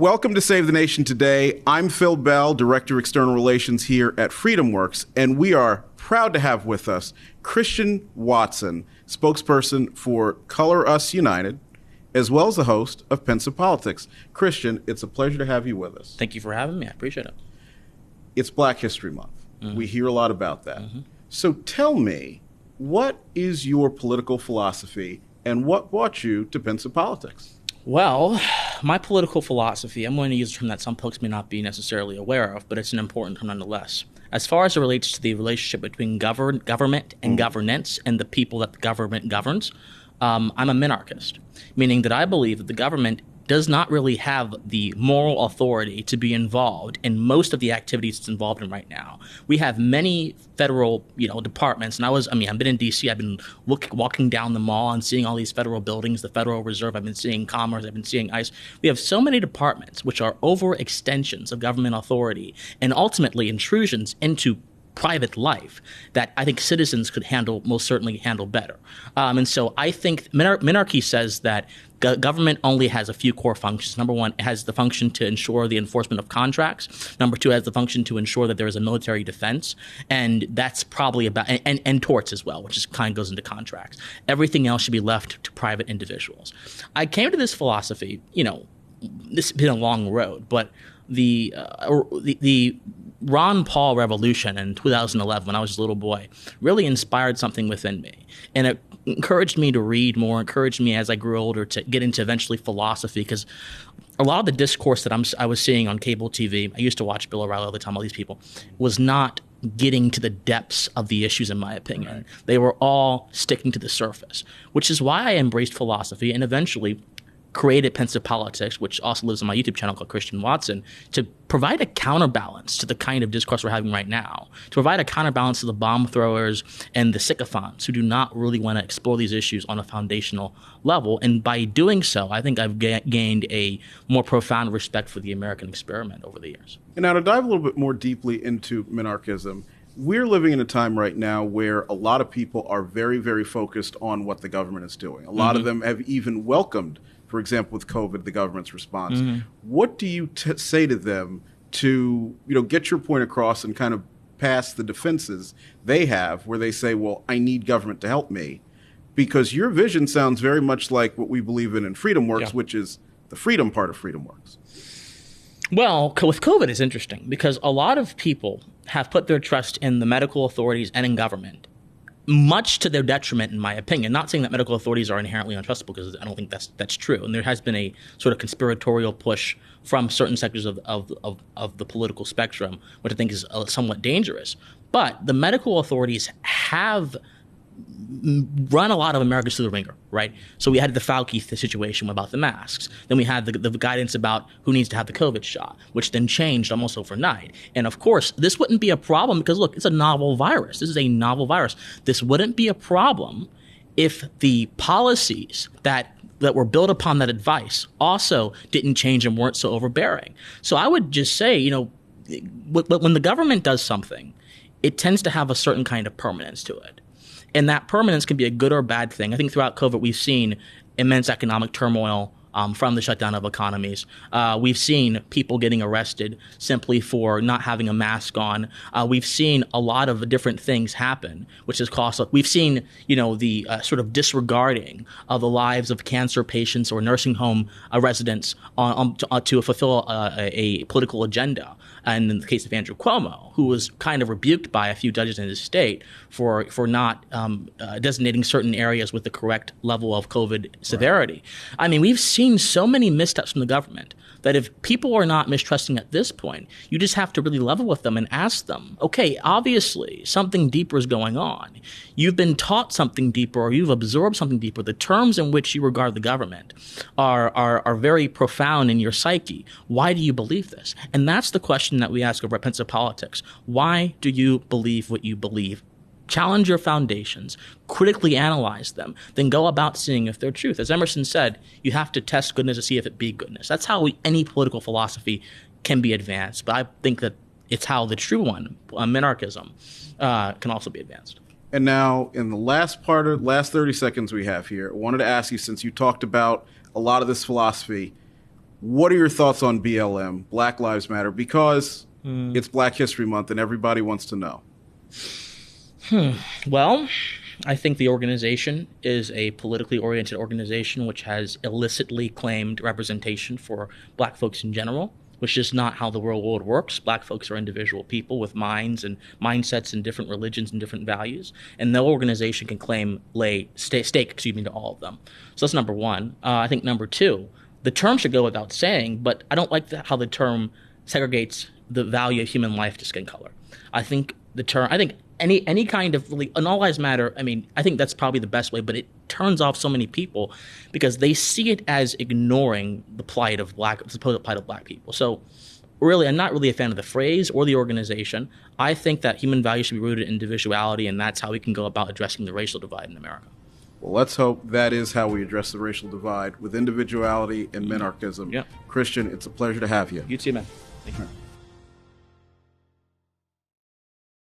Welcome to Save the Nation Today. I'm Phil Bell, Director of External Relations here at Freedomworks, and we are proud to have with us Christian Watson, spokesperson for Color Us United, as well as the host of Pensive Politics. Christian, it's a pleasure to have you with us. Thank you for having me. I appreciate it. It's Black History Month. We hear a lot about that. So tell me, what is your political philosophy and what brought you to Pensive Politics? Well, my political philosophy, I'm going to use a term that some folks may not be necessarily aware of, but it's an important term nonetheless. As far as it relates to the relationship between government and governance and the people that the government governs, I'm a minarchist, meaning that I believe that the government does not really have the moral authority to be involved in most of the activities it's involved in right now. We have many federal, departments, and I've been in D.C., I've been walking down the mall and seeing all these federal buildings, the Federal Reserve, I've been seeing Commerce, I've been seeing ICE. We have so many departments which are overextensions of government authority and ultimately intrusions into private life that I think citizens could most certainly handle better. And so I think minarchy says that government only has a few core functions. Number one, it has the function to ensure the enforcement of contracts. Number two, it has the function to ensure that there is a military defense. And that's probably about, and torts as well, which is kind of goes into contracts. Everything else should be left to private individuals. I came to this philosophy, this has been a long road, but the Ron Paul revolution in 2011, when I was a little boy, really inspired something within me. And it encouraged me to read more, encouraged me as I grew older to get into eventually philosophy, because a lot of the discourse that I was seeing on cable TV, I used to watch Bill O'Reilly all the time, all these people, was not getting to the depths of the issues, in my opinion. Right. They were all sticking to the surface, which is why I embraced philosophy and eventually created Pensive Politics, which also lives on my YouTube channel called Christian Watson, to provide a counterbalance to the kind of discourse we're having right now, to provide a counterbalance to the bomb throwers and the sycophants who do not really want to explore these issues on a foundational level. And by doing so, I think I've gained a more profound respect for the American experiment over the years. And now to dive a little bit more deeply into Minarchism, we're living in a time right now where a lot of people are very, very focused on what the government is doing. A lot of them have even welcomed, for example, with COVID, the government's response. What do you say to them to, get your point across and kind of pass the defenses they have where they say, well, I need government to help me? Because your vision sounds very much like what we believe in Freedomworks, which is the freedom part of Freedomworks. Well, with COVID, it's interesting because a lot of people have put their trust in the medical authorities and in government, much to their detriment, in my opinion. Not saying that medical authorities are inherently untrustable, because I don't think that's true. And there has been a sort of conspiratorial push from certain sectors of the political spectrum, which I think is somewhat dangerous. But the medical authorities have run a lot of Americans through the ringer, right? So we had the Fauci situation about the masks. Then we had the guidance about who needs to have the COVID shot, which then changed almost overnight. And of course, this wouldn't be a problem because, look, it's a novel virus. This is a novel virus. This wouldn't be a problem if the policies that were built upon that advice also didn't change and weren't so overbearing. So I would just say, when the government does something, it tends to have a certain kind of permanence to it. And that permanence can be a good or bad thing. I think throughout COVID, we've seen immense economic turmoil from the shutdown of economies. We've seen people getting arrested simply for not having a mask on. We've seen a lot of different things happen, which has caused. We've seen, the sort of disregarding of the lives of cancer patients or nursing home residents to fulfill a political agenda. And in the case of Andrew Cuomo, who was kind of rebuked by a few judges in his state for not designating certain areas with the correct level of COVID severity. Right. I mean, we've seen so many missteps from the government that if people are not mistrusting at this point, you just have to really level with them and ask them, okay, obviously something deeper is going on. You've been taught something deeper, or you've absorbed something deeper. The terms in which you regard the government are very profound in your psyche. Why do you believe this? And that's the question that we ask over at Pensive Politics. Why do you believe what you believe? Challenge your foundations, critically analyze them, then go about seeing if they're truth. As Emerson said, you have to test goodness to see if it be goodness. That's how any political philosophy can be advanced. But I think that it's how the true one, Minarchism, can also be advanced. And now, in the last 30 seconds we have here, I wanted to ask you, since you talked about a lot of this philosophy, What are your thoughts on BLM, Black Lives Matter? Because it's Black History Month and everybody wants to know. Well, I think the organization is a politically oriented organization which has illicitly claimed representation for Black folks in general, which is not how the real world works. Black folks are individual people with minds and mindsets and different religions and different values, and no organization can claim stake to all of them. So that's number one. I think number two, the term should go without saying, but I don't like how the term segregates the value of human life to skin color. I think any kind of, like, an all lives matter, I mean, I think that's probably the best way, but it turns off so many people because they see it as ignoring the supposed plight of Black people. So really, I'm not really a fan of the phrase or the organization. I think that human values should be rooted in individuality, and that's how we can go about addressing the racial divide in America. Well, let's hope that is how we address the racial divide, with individuality and minarchism. Yeah. Christian, it's a pleasure to have you. You too, man. Thank you.